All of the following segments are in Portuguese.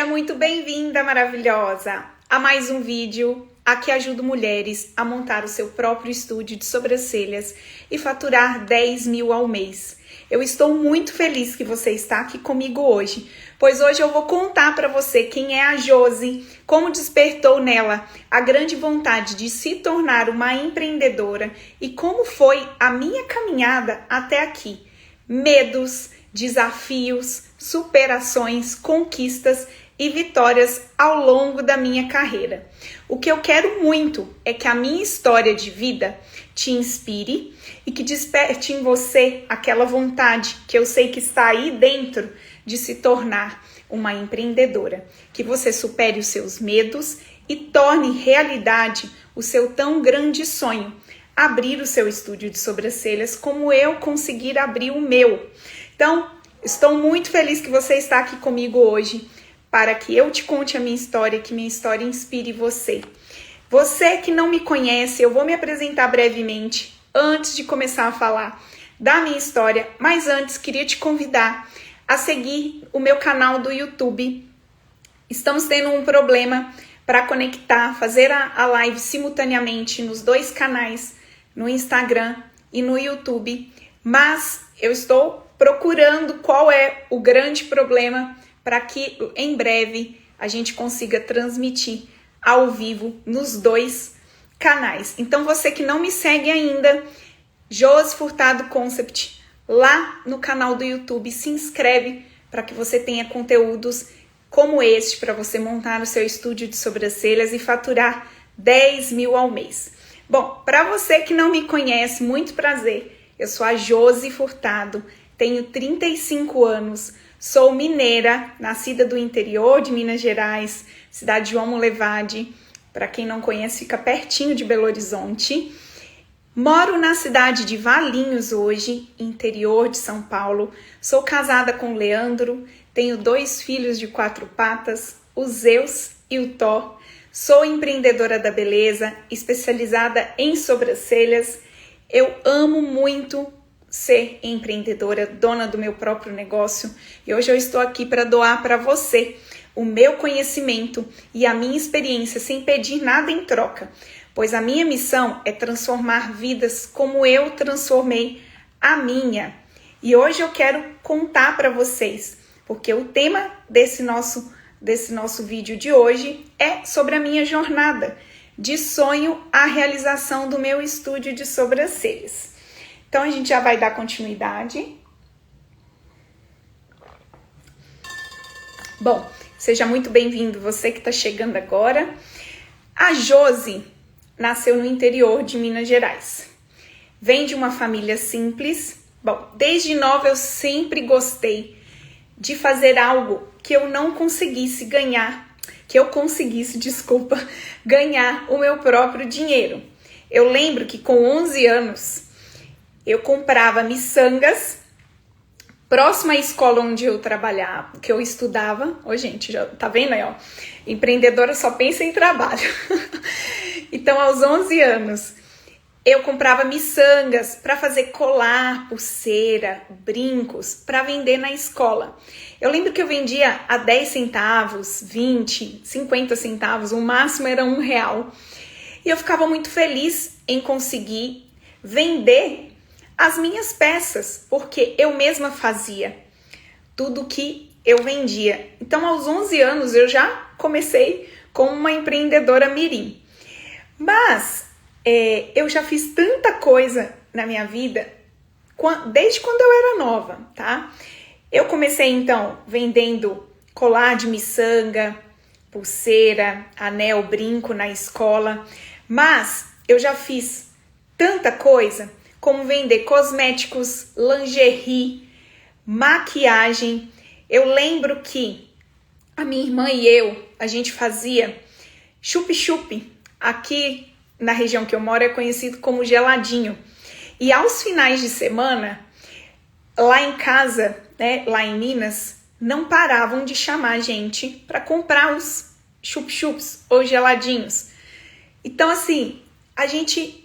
Seja muito bem-vinda, maravilhosa, a mais um vídeo a que ajudo mulheres a montar o seu próprio estúdio de sobrancelhas e faturar 10 mil ao mês. Eu estou muito feliz que você está aqui comigo hoje, pois hoje eu vou contar para você quem é a Josi, como despertou nela a grande vontade de se tornar uma empreendedora e como foi a minha caminhada até aqui. Medos, desafios, superações, conquistas e vitórias ao longo da minha carreira. O que eu quero muito é que a minha história de vida te inspire e que desperte em você aquela vontade que eu sei que está aí dentro de se tornar uma empreendedora. Que você supere os seus medos e torne realidade o seu tão grande sonho. Abrir o seu estúdio de sobrancelhas como eu conseguir abrir o meu. Então, estou muito feliz que você está aqui comigo hoje para que eu te conte a minha história, que minha história inspire você. Você que não me conhece, eu vou me apresentar brevemente antes de começar a falar da minha história, mas antes queria te convidar a seguir o meu canal do YouTube. Estamos tendo um problema para conectar, fazer a live simultaneamente nos dois canais, no Instagram e no YouTube, mas eu estou procurando qual é o grande problema para que em breve a gente consiga transmitir ao vivo nos dois canais. Então você que não me segue ainda, Josi Furtado Concept, lá no canal do YouTube, se inscreve para que você tenha conteúdos como este para você montar o seu estúdio de sobrancelhas e faturar 10 mil ao mês. Bom, para você que não me conhece, muito prazer. Eu sou a Josi Furtado, tenho 35 anos, sou mineira, nascida do interior de Minas Gerais, cidade de João Molevade. Para quem não conhece, fica pertinho de Belo Horizonte. Moro na cidade de Valinhos hoje, interior de São Paulo. Sou casada com o Leandro, tenho 2 filhos de 4 patas, o Zeus e o Thor. Sou empreendedora da beleza, especializada em sobrancelhas. Eu amo muito ser empreendedora, dona do meu próprio negócio. E hoje eu estou aqui para doar para você o meu conhecimento e a minha experiência sem pedir nada em troca. Pois a minha missão é transformar vidas como eu transformei a minha. E hoje eu quero contar para vocês, porque o tema desse nosso vídeo de hoje é sobre a minha jornada de sonho à realização do meu estúdio de sobrancelhas. Então a gente já vai dar continuidade. Bom, seja muito bem-vindo você que está chegando agora. A Josi nasceu no interior de Minas Gerais. Vem de uma família simples. Bom, desde nova eu sempre gostei de fazer algo que eu não conseguisse ganhar, ganhar o meu próprio dinheiro. Eu lembro que com 11 anos eu comprava miçangas próximo à escola onde eu trabalhava, que eu estudava. Ô, gente, já tá vendo aí, ó? Empreendedora só pensa em trabalho. Então, aos 11 anos, eu comprava miçangas para fazer colar, pulseira, brincos, para vender na escola. Eu lembro que eu vendia a 10 centavos, 20, 50 centavos, o máximo era R$1. E eu ficava muito feliz em conseguir vender as minhas peças, porque eu mesma fazia tudo que eu vendia. Então, aos 11 anos, eu já comecei como uma empreendedora mirim. Mas eu já fiz tanta coisa na minha vida desde quando eu era nova, tá? Eu comecei, então, vendendo colar de miçanga, pulseira, anel, brinco na escola. Mas eu já fiz tanta coisa como vender cosméticos, lingerie, maquiagem. Eu lembro que a minha irmã e eu, a gente fazia chup-chup. Aqui na região que eu moro é conhecido como geladinho. E aos finais de semana, lá em casa, né, lá em Minas, não paravam de chamar a gente para comprar os chup-chups ou geladinhos. Então, assim, a gente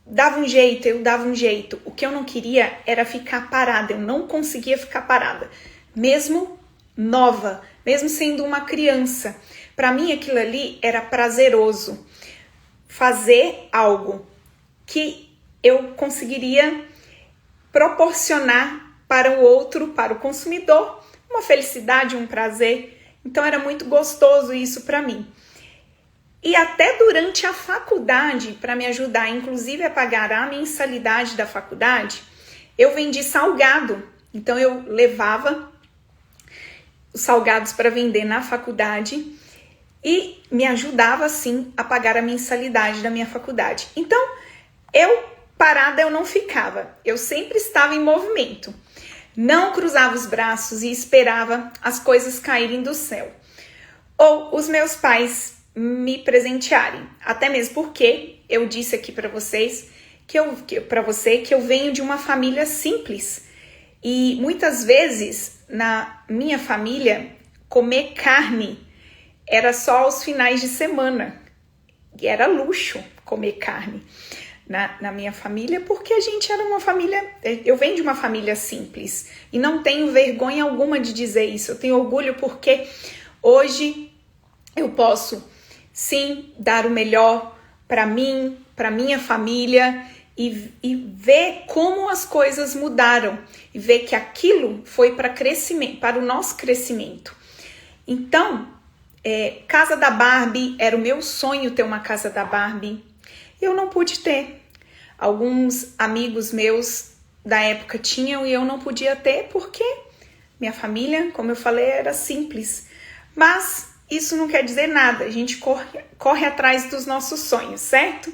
dava um jeito, eu dava um jeito. O que eu não queria era ficar parada, eu não conseguia ficar parada. Mesmo nova, mesmo sendo uma criança. Para mim aquilo ali era prazeroso, fazer algo que eu conseguiria proporcionar para o outro, para o consumidor, uma felicidade, um prazer. Então era muito gostoso isso para mim. E até durante a faculdade, para me ajudar, inclusive a pagar a mensalidade da faculdade, eu vendi salgado. Então eu levava os salgados para vender na faculdade e me ajudava assim a pagar a mensalidade da minha faculdade. Então parada eu não ficava, eu sempre estava em movimento. Não cruzava os braços e esperava as coisas caírem do céu. Ou os meus pais me presentearem. Até mesmo porque eu disse aqui para vocês que eu venho de uma família simples. E muitas vezes na minha família comer carne era só aos finais de semana. E era luxo comer carne na minha família, porque a gente era uma família, eu venho de uma família simples e não tenho vergonha alguma de dizer isso. Eu tenho orgulho porque hoje eu posso sim dar o melhor para mim, para minha família e ver como as coisas mudaram e ver que aquilo foi para crescimento, para o nosso crescimento. Então, casa da Barbie, era o meu sonho ter uma casa da Barbie. Eu não pude ter. Alguns amigos meus da época tinham e eu não podia ter porque minha família, como eu falei, era simples. Mas isso não quer dizer nada. A gente corre atrás dos nossos sonhos, certo?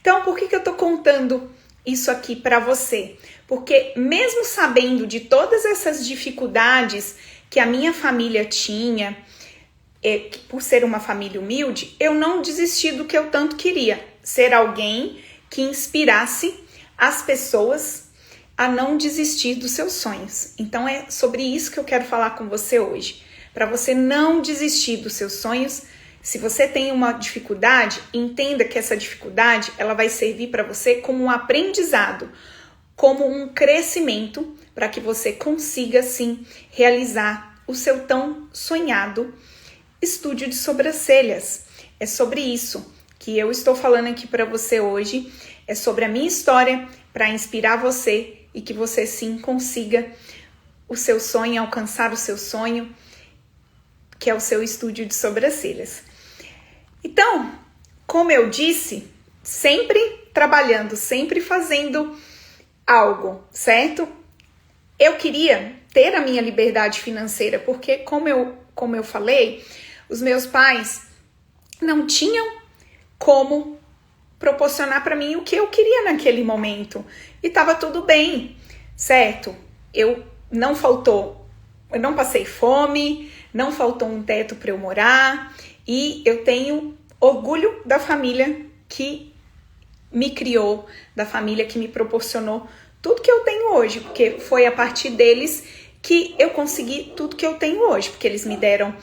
Então, por que eu tô contando isso aqui para você? Porque mesmo sabendo de todas essas dificuldades que a minha família tinha, por ser uma família humilde, eu não desisti do que eu tanto queria. Ser alguém que inspirasse as pessoas a não desistir dos seus sonhos. Então é sobre isso que eu quero falar com você hoje. Para você não desistir dos seus sonhos. Se você tem uma dificuldade, entenda que essa dificuldade ela vai servir para você como um aprendizado, como um crescimento, para que você consiga sim realizar o seu tão sonhado estúdio de sobrancelhas. É sobre isso que eu estou falando aqui para você hoje. É sobre a minha história para inspirar você e que você sim consiga o seu sonho, alcançar o seu sonho, que é o seu estúdio de sobrancelhas. Então, como eu disse, sempre trabalhando, sempre fazendo algo, certo? Eu queria ter a minha liberdade financeira, porque como eu falei, os meus pais não tinham como proporcionar para mim o que eu queria naquele momento. E estava tudo bem, certo? Não passei fome, não faltou um teto para eu morar, e eu tenho orgulho da família que me criou, da família que me proporcionou tudo que eu tenho hoje, porque foi a partir deles que eu consegui tudo que eu tenho hoje, porque eles me deram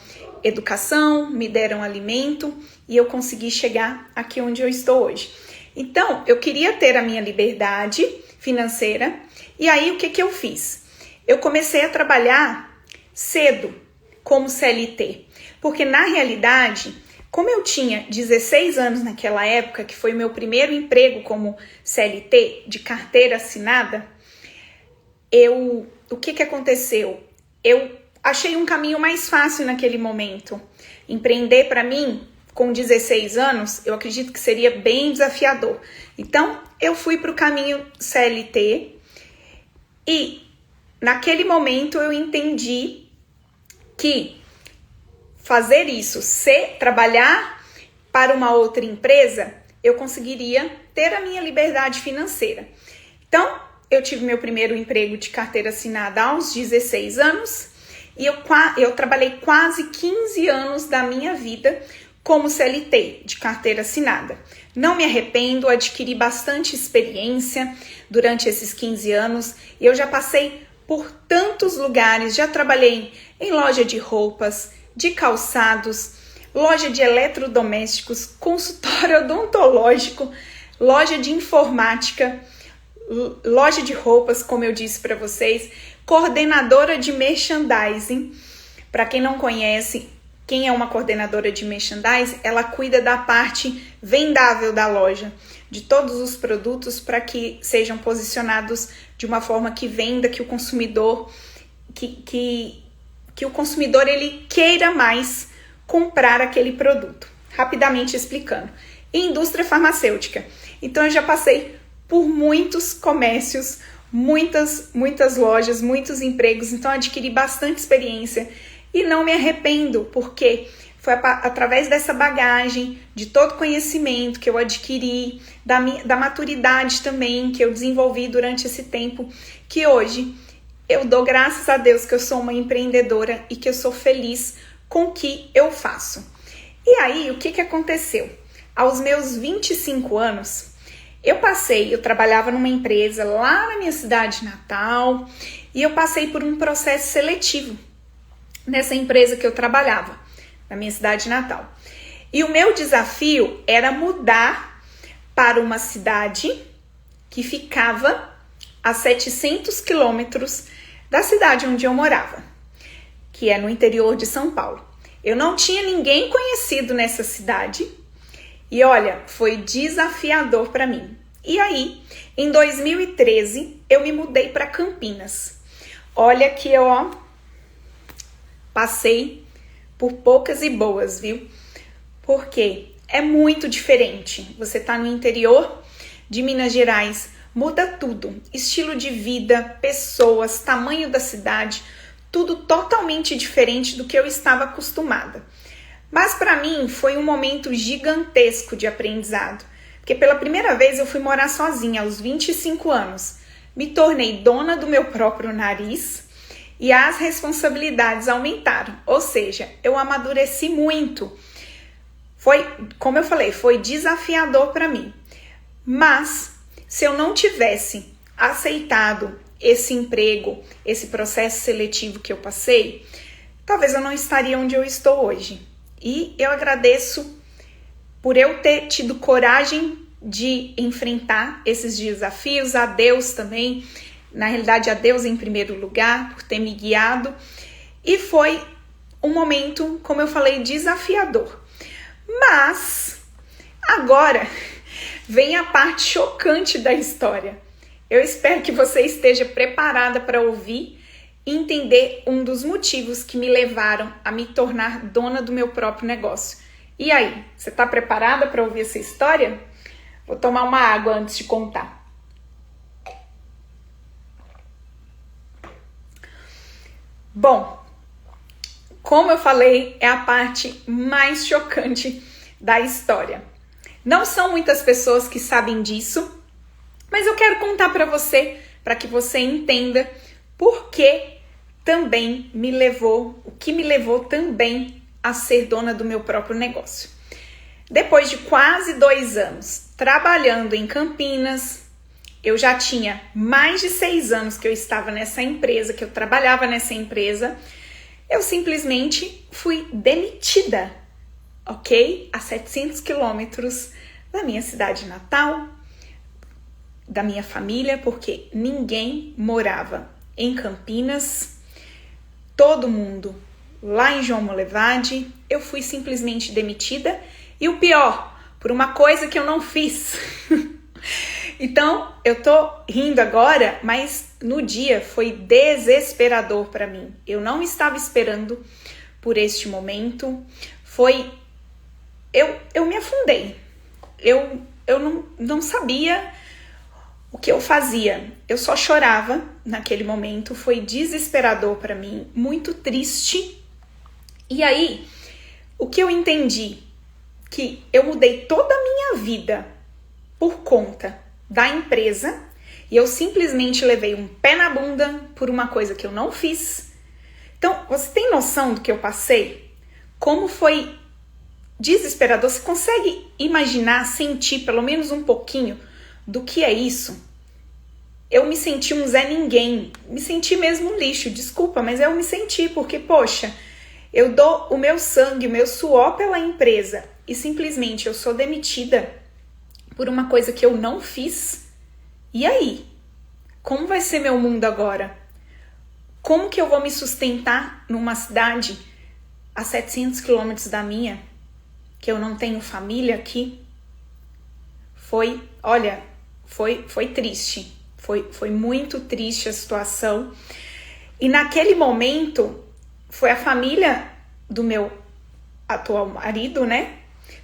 educação, me deram alimento e eu consegui chegar aqui onde eu estou hoje. Então, eu queria ter a minha liberdade financeira e aí o que eu fiz? Eu comecei a trabalhar cedo como CLT, porque na realidade, como eu tinha 16 anos naquela época, que foi meu primeiro emprego como CLT de carteira assinada, o que aconteceu? Eu achei um caminho mais fácil naquele momento. Empreender para mim, com 16 anos, eu acredito que seria bem desafiador. Então, eu fui para o caminho CLT e naquele momento eu entendi que fazer isso, trabalhar para uma outra empresa, eu conseguiria ter a minha liberdade financeira. Então, eu tive meu primeiro emprego de carteira assinada aos 16 anos e eu trabalhei quase 15 anos da minha vida como CLT, de carteira assinada. Não me arrependo, adquiri bastante experiência durante esses 15 anos e eu já passei por tantos lugares, já trabalhei em loja de roupas, de calçados, loja de eletrodomésticos, consultório odontológico, loja de informática, loja de roupas, como eu disse para vocês, coordenadora de merchandising, Para quem não conhece, quem é uma coordenadora de merchandising, ela cuida da parte vendável da loja, de todos os produtos para que sejam posicionados de uma forma que venda, que o consumidor que o consumidor ele queira mais comprar aquele produto. Rapidamente explicando. Indústria farmacêutica. Então eu já passei por muitos comércios, muitas lojas, muitos empregos, então adquiri bastante experiência e não me arrependo, porque foi através dessa bagagem, de todo conhecimento que eu adquiri, da maturidade também que eu desenvolvi durante esse tempo, que hoje eu dou graças a Deus que eu sou uma empreendedora e que eu sou feliz com o que eu faço. E aí, o que aconteceu? Aos meus 25 anos, eu trabalhava numa empresa lá na minha cidade natal e eu passei por um processo seletivo nessa empresa que eu trabalhava, na minha cidade natal. E o meu desafio era mudar para uma cidade que ficava a 700 quilômetros da cidade onde eu morava, que é no interior de São Paulo. Eu não tinha ninguém conhecido nessa cidade e olha, foi desafiador para mim. E aí, em 2013, eu me mudei para Campinas. Olha que eu passei por poucas e boas, viu? Porque é muito diferente. Você tá no interior de Minas Gerais, muda tudo. Estilo de vida, pessoas, tamanho da cidade, tudo totalmente diferente do que eu estava acostumada. Mas para mim foi um momento gigantesco de aprendizado. Porque pela primeira vez eu fui morar sozinha aos 25 anos. Me tornei dona do meu próprio nariz e as responsabilidades aumentaram. Ou seja, eu amadureci muito. Foi, como eu falei, foi desafiador para mim. Mas se eu não tivesse aceitado esse emprego, esse processo seletivo que eu passei, talvez eu não estaria onde eu estou hoje. E eu agradeço por eu ter tido coragem de enfrentar esses desafios, a Deus também, na realidade a Deus em primeiro lugar, por ter me guiado. E foi um momento, como eu falei, desafiador. Mas agora vem a parte chocante da história. Eu espero que você esteja preparada para ouvir e entender um dos motivos que me levaram a me tornar dona do meu próprio negócio. E aí, você está preparada para ouvir essa história? Vou tomar uma água antes de contar. Bom, como eu falei, é a parte mais chocante da história. Não são muitas pessoas que sabem disso, mas eu quero contar para você, para que você entenda por que também o que me levou também a ser dona do meu próprio negócio. Depois de quase 2 anos trabalhando em Campinas, eu já tinha mais de 6 anos que eu estava nessa empresa, que eu trabalhava nessa empresa, eu simplesmente fui demitida, ok? A 700 quilômetros da minha cidade natal, da minha família, porque ninguém morava em Campinas, todo mundo lá em João Molevade. Eu fui simplesmente demitida e o pior, por uma coisa que eu não fiz. Então, eu tô rindo agora, mas no dia foi desesperador para mim. Eu não estava esperando por este momento. Eu me afundei. Eu não sabia o que eu fazia. Eu só chorava naquele momento. Foi desesperador para mim, muito triste. E aí, o que eu entendi? Que eu mudei toda a minha vida por conta da empresa e eu simplesmente levei um pé na bunda por uma coisa que eu não fiz. Então, você tem noção do que eu passei? Como foi desesperador? Você consegue imaginar, sentir pelo menos um pouquinho do que é isso? Eu me senti um Zé Ninguém, me senti mesmo um lixo, desculpa, mas eu me senti porque, poxa, eu dou o meu sangue, o meu suor pela empresa e simplesmente eu sou demitida por uma coisa que eu não fiz. E aí? Como vai ser meu mundo agora? Como que eu vou me sustentar numa cidade a 700 quilômetros da minha, que eu não tenho família aqui? Foi triste. Foi muito triste a situação. E naquele momento, foi a família do meu atual marido, né?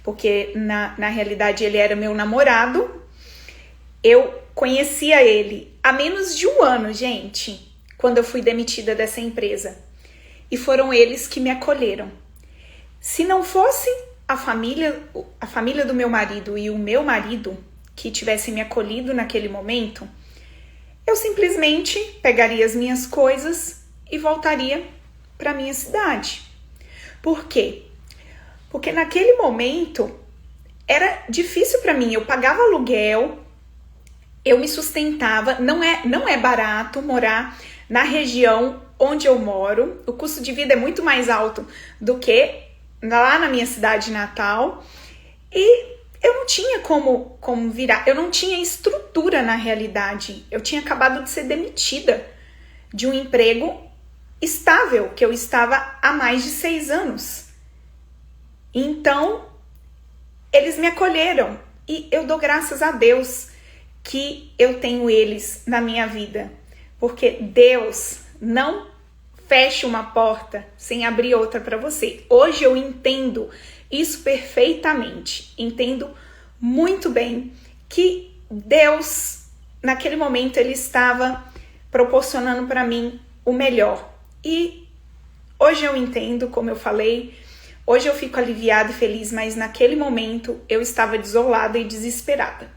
Porque na realidade ele era meu namorado. Eu conhecia ele há menos de um ano, gente, quando eu fui demitida dessa empresa. E foram eles que me acolheram. Se não fosse a família do meu marido e o meu marido que tivessem me acolhido naquele momento, eu simplesmente pegaria as minhas coisas e voltaria para minha cidade. Por quê? Porque naquele momento era difícil para mim. Eu pagava aluguel, eu me sustentava. Não é barato morar na região onde eu moro. O custo de vida é muito mais alto do que lá na minha cidade natal. E eu não tinha como virar. Eu não tinha estrutura na realidade. Eu tinha acabado de ser demitida de um emprego estável, que eu estava há mais de 6 anos. Então, eles me acolheram. E eu dou graças a Deus que eu tenho eles na minha vida. Porque Deus não fecha uma porta sem abrir outra para você. Hoje eu entendo isso perfeitamente. Entendo muito bem que Deus, naquele momento, ele estava proporcionando para mim o melhor. E hoje eu entendo, como eu falei, hoje eu fico aliviada e feliz, mas naquele momento eu estava desolada e desesperada.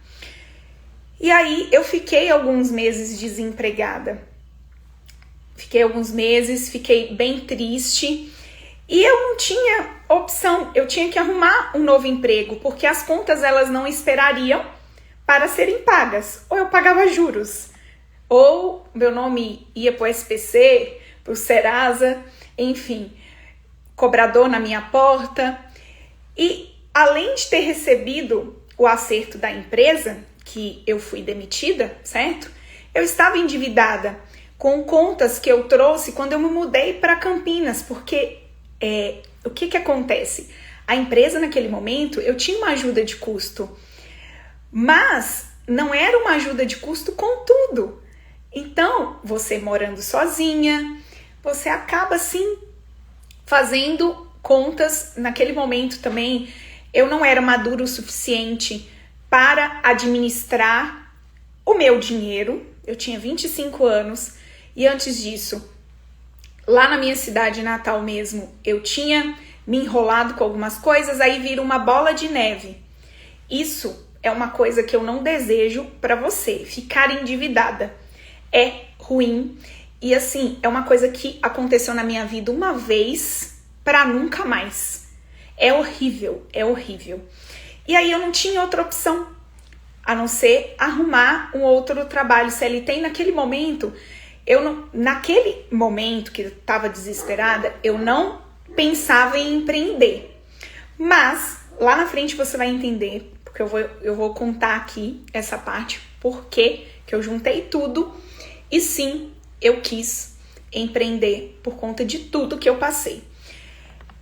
E aí eu fiquei alguns meses desempregada. Fiquei bem triste. E eu não tinha opção, eu tinha que arrumar um novo emprego, porque as contas elas não esperariam para serem pagas. Ou eu pagava juros, ou meu nome ia para o SPC, para o Serasa, enfim, cobrador na minha porta. E além de ter recebido o acerto da empresa, que eu fui demitida, certo? Eu estava endividada com contas que eu trouxe quando eu me mudei para Campinas, porque o que acontece? A empresa naquele momento, eu tinha uma ajuda de custo, mas não era uma ajuda de custo com tudo. Então, você morando sozinha, você acaba assim fazendo contas. Naquele momento também, eu não era madura o suficiente para administrar o meu dinheiro. Eu tinha 25 anos e antes disso, lá na minha cidade natal mesmo, eu tinha me enrolado com algumas coisas, aí vira uma bola de neve. Isso é uma coisa que eu não desejo para você, ficar endividada. É ruim e assim, é uma coisa que aconteceu na minha vida uma vez para nunca mais. É horrível, é horrível. E aí eu não tinha outra opção a não ser arrumar um outro trabalho CLT. E naquele momento, naquele momento que eu estava desesperada, eu não pensava em empreender. Mas lá na frente você vai entender, porque eu vou contar aqui essa parte, porque que eu juntei tudo e sim, eu quis empreender por conta de tudo que eu passei.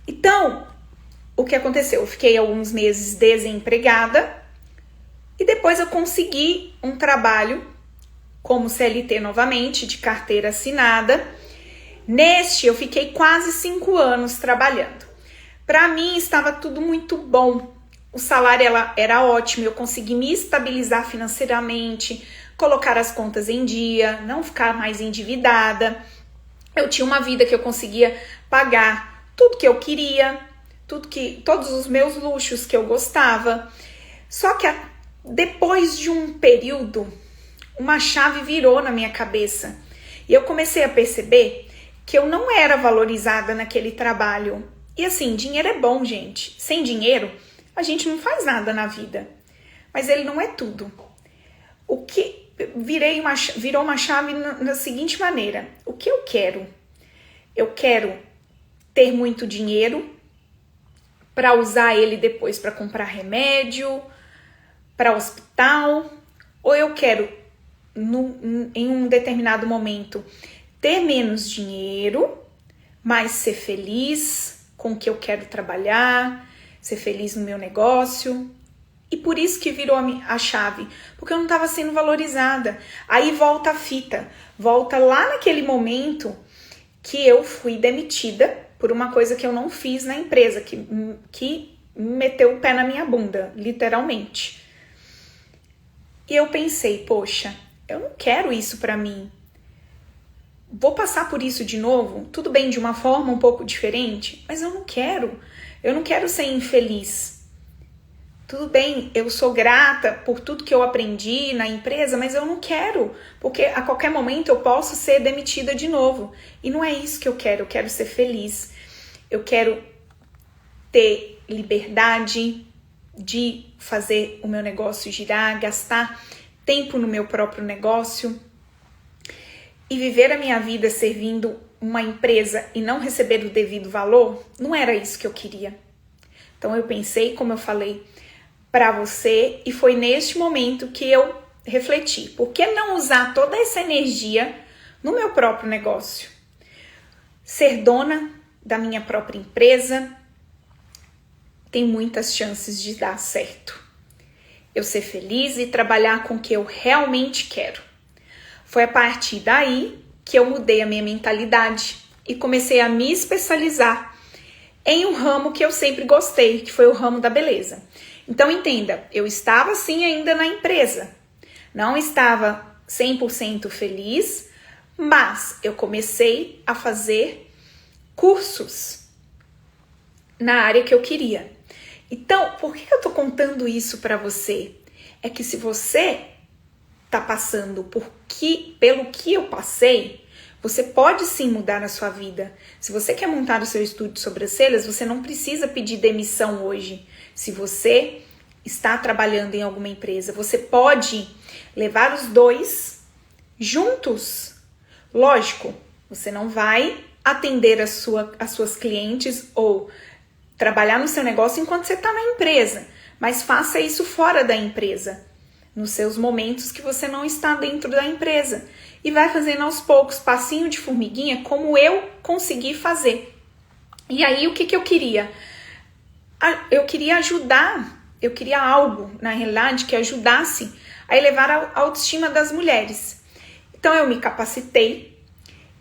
Então, o que aconteceu? Eu fiquei alguns meses desempregada e depois eu consegui um trabalho como CLT novamente, de carteira assinada. Neste, eu fiquei quase 5 anos trabalhando. Para mim, estava tudo muito bom. O salário era ótimo, eu consegui me estabilizar financeiramente, colocar as contas em dia, não ficar mais endividada. Eu tinha uma vida que eu conseguia pagar tudo que eu queria, todos os meus luxos que eu gostava. Só que depois de um período, uma chave virou na minha cabeça e eu comecei a perceber que eu não era valorizada naquele trabalho. E assim, dinheiro é bom, gente. Sem dinheiro, a gente não faz nada na vida. Mas ele não é tudo. O que virou uma chave na seguinte maneira: o que eu quero? Eu quero ter muito dinheiro para usar ele depois para comprar remédio, para hospital, ou eu quero em um determinado momento ter menos dinheiro, mas ser feliz com o que eu quero trabalhar, ser feliz no meu negócio. E por isso que virou a chave, porque eu não estava sendo valorizada. Aí volta a fita, volta lá naquele momento que eu fui demitida por uma coisa que eu não fiz na empresa, que meteu o pé na minha bunda, literalmente. E eu pensei, poxa, eu não quero isso pra mim. Vou passar por isso de novo? Tudo bem, de uma forma um pouco diferente, mas eu não quero. Eu não quero ser infeliz. Tudo bem, eu sou grata por tudo que eu aprendi na empresa, mas eu não quero, porque a qualquer momento eu posso ser demitida de novo. E não é isso que eu quero ser feliz. Eu quero ter liberdade de fazer o meu negócio girar, gastar tempo no meu próprio negócio e viver a minha vida servindo uma empresa e não receber o devido valor. Não era isso que eu queria. Então eu pensei, como eu falei para você, e foi neste momento que eu refleti, por que não usar toda essa energia no meu próprio negócio? Ser dona da minha própria empresa tem muitas chances de dar certo. Eu ser feliz e trabalhar com o que eu realmente quero. Foi a partir daí que eu mudei a minha mentalidade e comecei a me especializar em um ramo que eu sempre gostei, que foi o ramo da beleza. Então entenda, eu estava sim ainda na empresa, não estava 100% feliz, mas eu comecei a fazer cursos na área que eu queria. Então, por que eu tô contando isso para você? É que se você tá passando pelo que eu passei, você pode sim mudar a sua vida. Se você quer montar o seu estúdio de sobrancelhas, você não precisa pedir demissão hoje. Se você está trabalhando em alguma empresa, você pode levar os dois juntos. Lógico, você não vai atender as suas clientes ou trabalhar no seu negócio enquanto você está na empresa, mas faça isso fora da empresa, nos seus momentos que você não está dentro da empresa. E vai fazendo aos poucos, passinho de formiguinha, como eu consegui fazer. E aí, o que eu queria? Eu queria ajudar, eu queria algo, na realidade, que ajudasse a elevar a autoestima das mulheres. Então, eu me capacitei,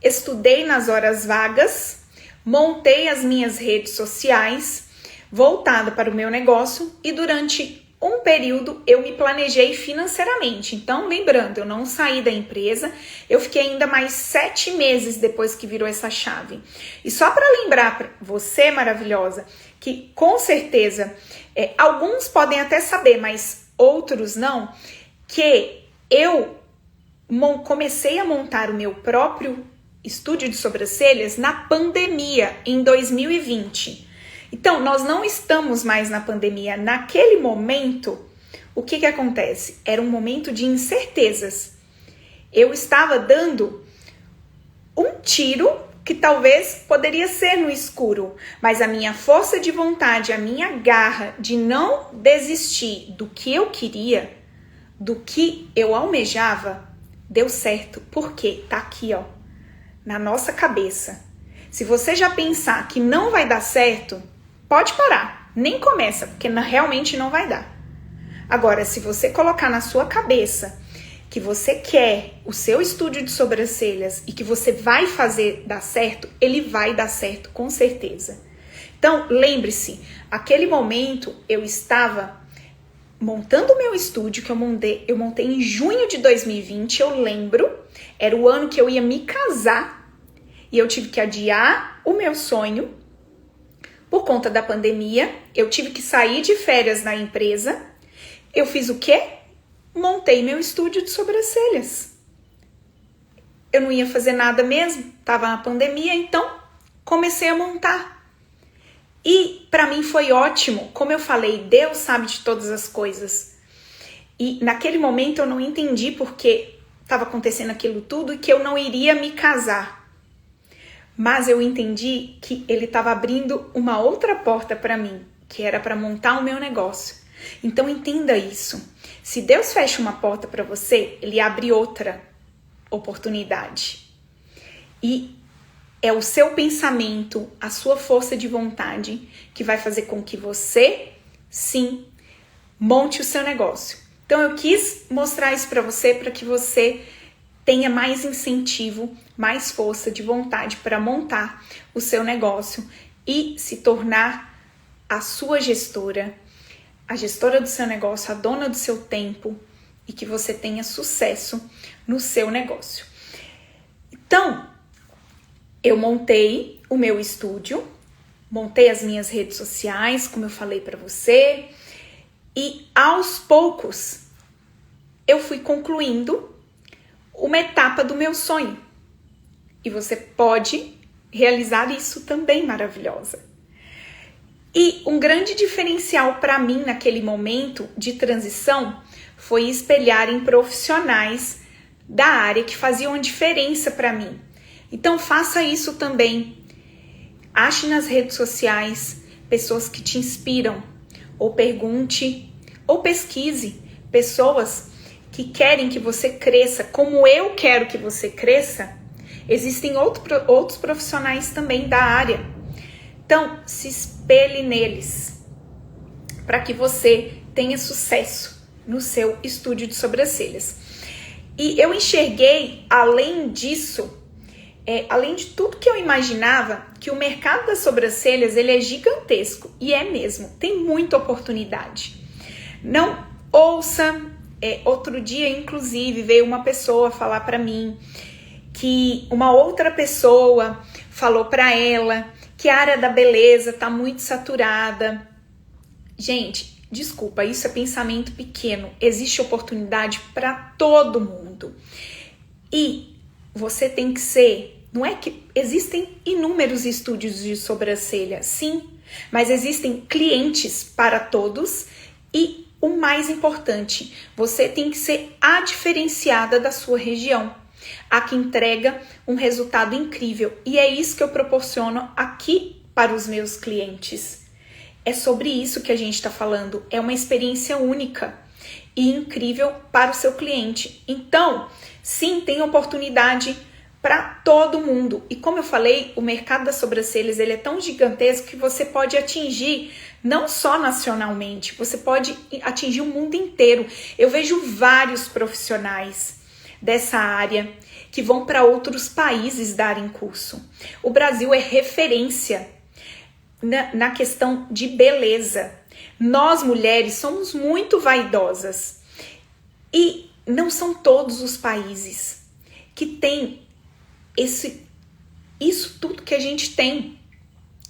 estudei nas horas vagas, montei as minhas redes sociais voltada para o meu negócio e durante um período eu me planejei financeiramente. Então, lembrando, eu não saí da empresa, eu fiquei ainda mais 7 meses depois que virou essa chave. E só para lembrar para você, maravilhosa, que com certeza alguns podem até saber, mas outros não, que eu comecei a montar o meu próprio estúdio de sobrancelhas na pandemia, em 2020. Então, nós não estamos mais na pandemia. Naquele momento, o que acontece? Era um momento de incertezas. Eu estava dando um tiro que talvez poderia ser no escuro, mas a minha força de vontade, a minha garra de não desistir do que eu queria, do que eu almejava, deu certo. Por quê? Tá aqui, ó, na nossa cabeça. Se você já pensar que não vai dar certo, pode parar, nem começa, porque realmente não vai dar. Agora, se você colocar na sua cabeça que você quer o seu estúdio de sobrancelhas e que você vai fazer dar certo, ele vai dar certo, com certeza. Então, lembre-se, aquele momento eu estava montando o meu estúdio, que eu montei em junho de 2020, eu lembro, era o ano que eu ia me casar e eu tive que adiar o meu sonho por conta da pandemia. Eu tive que sair de férias na empresa. Eu fiz o quê? Montei meu estúdio de sobrancelhas. Eu não ia fazer nada mesmo, tava na pandemia, então comecei a montar. E para mim foi ótimo, como eu falei, Deus sabe de todas as coisas. E naquele momento eu não entendi porque estava acontecendo aquilo tudo e que eu não iria me casar. Mas eu entendi que ele estava abrindo uma outra porta para mim, que era para montar o meu negócio. Então entenda isso. Se Deus fecha uma porta para você, ele abre outra oportunidade. E é o seu pensamento, a sua força de vontade que vai fazer com que você, sim, monte o seu negócio. Então eu quis mostrar isso para que você tenha mais incentivo, mais força de vontade para montar o seu negócio e se tornar a sua gestora, a gestora do seu negócio, a dona do seu tempo, e que você tenha sucesso no seu negócio. Então, eu montei o meu estúdio, montei as minhas redes sociais, como eu falei para você, e aos poucos eu fui concluindo uma etapa do meu sonho. E você pode realizar isso também, maravilhosa. E um grande diferencial para mim naquele momento de transição foi espelhar em profissionais da área que faziam a diferença para mim. Então faça isso também. Ache nas redes sociais pessoas que te inspiram, ou pergunte, ou pesquise pessoas que querem que você cresça como eu quero que você cresça. Existem outros profissionais também da área. Então, se espelhe neles para que você tenha sucesso no seu estúdio de sobrancelhas. E eu enxerguei, além disso, além de tudo que eu imaginava, que o mercado das sobrancelhas ele é gigantesco. E é mesmo, tem muita oportunidade. Não ouça, outro dia, inclusive, veio uma pessoa falar para mim que uma outra pessoa falou para ela que a área da beleza tá muito saturada. Gente, desculpa, isso é pensamento pequeno. Existe oportunidade para todo mundo. E você tem que ser... Não é que existem inúmeros estúdios de sobrancelha, sim, mas existem clientes para todos e o mais importante, você tem que ser a diferenciada da sua região, a que entrega um resultado incrível. E é isso que eu proporciono aqui para os meus clientes. É sobre isso que a gente está falando. É uma experiência única e incrível para o seu cliente. Então, sim, tem oportunidade para todo mundo. E como eu falei, o mercado das sobrancelhas ele é tão gigantesco que você pode atingir não só nacionalmente, você pode atingir o mundo inteiro. Eu vejo vários profissionais dessa área que vão para outros países darem curso. O Brasil é referência na questão de beleza. Nós mulheres somos muito vaidosas e não são todos os países que têm isso tudo que a gente tem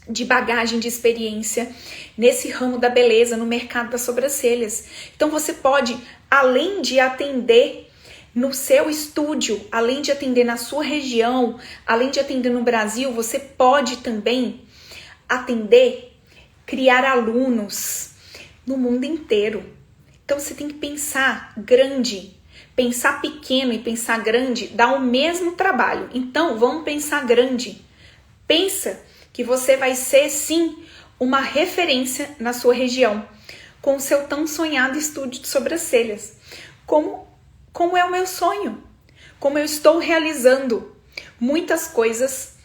de bagagem, de experiência nesse ramo da beleza, no mercado das sobrancelhas. Então você pode, além de atender no seu estúdio, além de atender na sua região, além de atender no Brasil, você pode também atender, criar alunos no mundo inteiro. Então você tem que pensar grande. Pensar pequeno e pensar grande dá o mesmo trabalho. Então vamos pensar grande. Pensa que você vai ser sim uma referência na sua região, com o seu tão sonhado estúdio de sobrancelhas. Como é o meu sonho, como eu estou realizando muitas coisas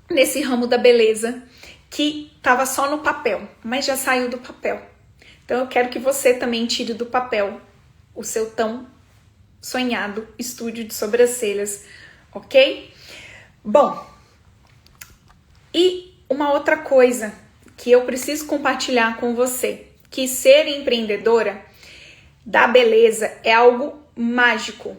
nesse ramo da beleza que estava só no papel, mas já saiu do papel. Então eu quero que você também tire do papel o seu tão sonhado estúdio de sobrancelhas, ok? Bom, e uma outra coisa que eu preciso compartilhar com você, que ser empreendedora da beleza é algo mágico.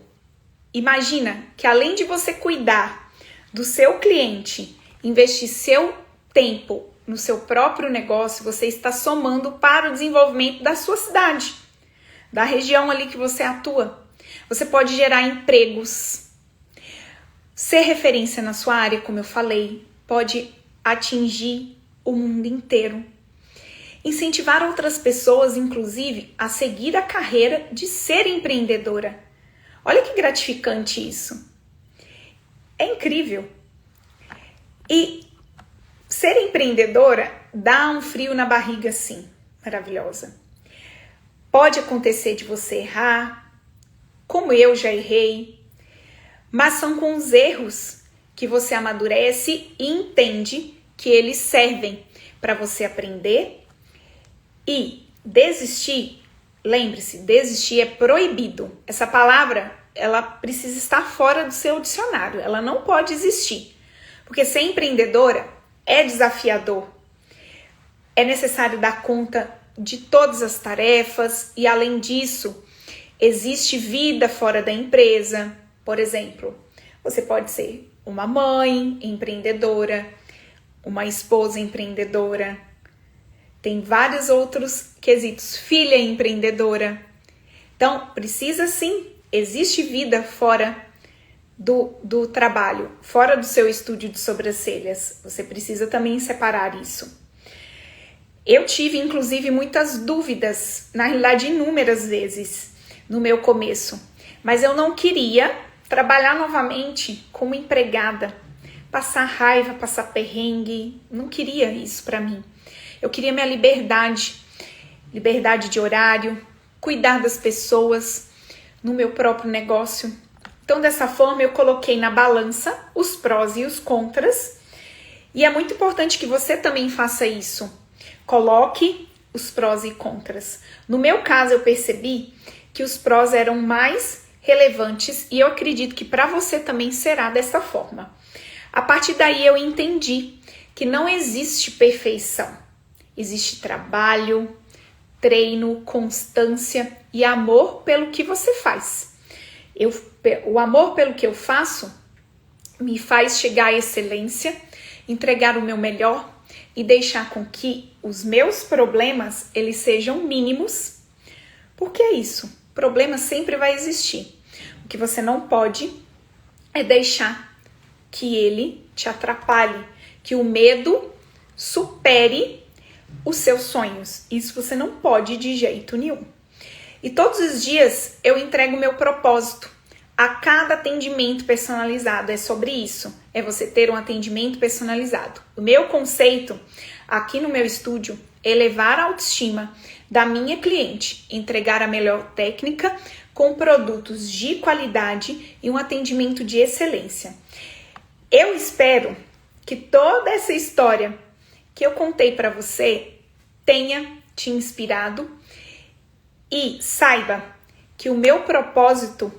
Imagina que além de você cuidar do seu cliente, investir seu tempo no seu próprio negócio, você está somando para o desenvolvimento da sua cidade, da região ali que você atua. Você pode gerar empregos, ser referência na sua área, como eu falei, pode atingir o mundo inteiro. Incentivar outras pessoas, inclusive, a seguir a carreira de ser empreendedora. Olha que gratificante isso. É incrível. E ser empreendedora dá um frio na barriga, sim. Maravilhosa. Pode acontecer de você errar, como eu já errei, mas são com os erros que você amadurece e entende que eles servem para você aprender. E desistir, lembre-se, desistir é proibido. Essa palavra, ela precisa estar fora do seu dicionário, ela não pode existir. Porque ser empreendedora é desafiador. É necessário dar conta de todas as tarefas e, além disso, existe vida fora da empresa. Por exemplo, você pode ser uma mãe empreendedora, uma esposa empreendedora. Tem vários outros quesitos. Filha empreendedora. Então, precisa sim, existe vida fora do trabalho, fora do seu estúdio de sobrancelhas. Você precisa também separar isso. Eu tive, inclusive, muitas dúvidas, na realidade, inúmeras vezes no meu começo. Mas eu não queria trabalhar novamente como empregada, passar raiva, passar perrengue. Não queria isso para mim. Eu queria minha liberdade de horário, cuidar das pessoas no meu próprio negócio. Então, dessa forma, eu coloquei na balança os prós e os contras. E é muito importante que você também faça isso. Coloque os prós e contras. No meu caso, eu percebi que os prós eram mais relevantes e eu acredito que para você também será dessa forma. A partir daí, eu entendi que não existe perfeição. Existe trabalho, treino, constância e amor pelo que você faz. O amor pelo que eu faço me faz chegar à excelência, entregar o meu melhor e deixar com que os meus problemas eles sejam mínimos. Porque é isso, problema sempre vai existir. O que você não pode é deixar que ele te atrapalhe, que o medo supere os seus sonhos. Isso você não pode de jeito nenhum. E todos os dias eu entrego o meu propósito. A cada atendimento personalizado é sobre isso. É você ter um atendimento personalizado. O meu conceito aqui no meu estúdio é elevar a autoestima da minha cliente, entregar a melhor técnica com produtos de qualidade e um atendimento de excelência. Eu espero que toda essa história que eu contei para você tenha te inspirado e saiba que o meu propósito,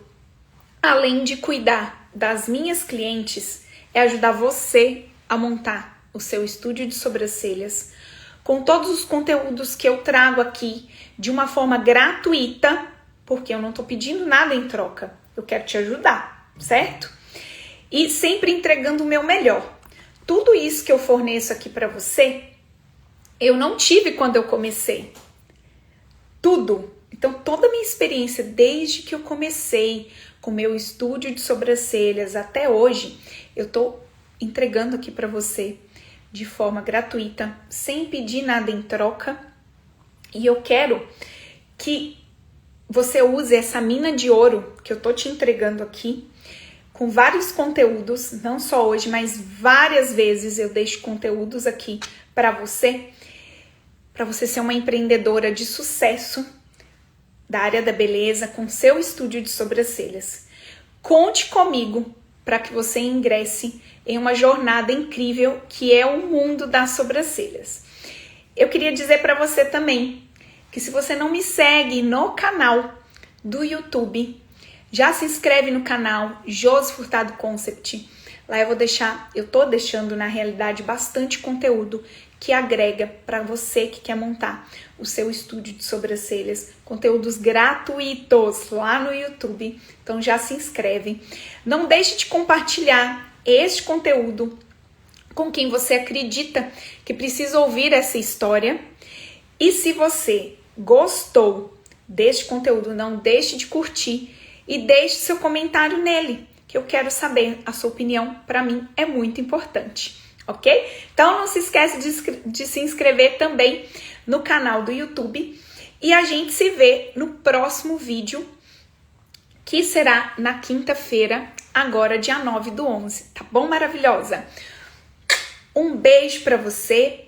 além de cuidar das minhas clientes, é ajudar você a montar o seu estúdio de sobrancelhas com todos os conteúdos que eu trago aqui de uma forma gratuita, porque eu não estou pedindo nada em troca. Eu quero te ajudar, certo? E sempre entregando o meu melhor. Tudo isso que eu forneço aqui para você, eu não tive quando eu comecei. Tudo. Então, toda a minha experiência, desde que eu comecei com meu estúdio de sobrancelhas até hoje, eu estou entregando aqui para você de forma gratuita, sem pedir nada em troca. E eu quero que você use essa mina de ouro que eu tô te entregando aqui, com vários conteúdos, não só hoje, mas várias vezes eu deixo conteúdos aqui para você ser uma empreendedora de sucesso da área da beleza com seu estúdio de sobrancelhas. Conte comigo para que você ingresse em uma jornada incrível que é o mundo das sobrancelhas. Eu queria dizer para você também que se você não me segue no canal do YouTube, já se inscreve no canal Josi Furtado Concept. Lá eu tô deixando na realidade bastante conteúdo que agrega para você que quer montar o seu estúdio de sobrancelhas, conteúdos gratuitos lá no YouTube. Então já se inscreve. Não deixe de compartilhar este conteúdo com quem você acredita que precisa ouvir essa história. E se você gostou deste conteúdo, não deixe de curtir e deixe seu comentário nele, que eu quero saber a sua opinião. Para mim é muito importante. Ok? Então não se esquece de se inscrever também no canal do YouTube e a gente se vê no próximo vídeo, que será na quinta-feira, agora dia 9/11, tá bom, maravilhosa? Um beijo para você,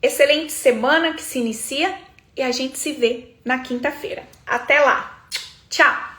excelente semana que se inicia e a gente se vê na quinta-feira. Até lá, tchau!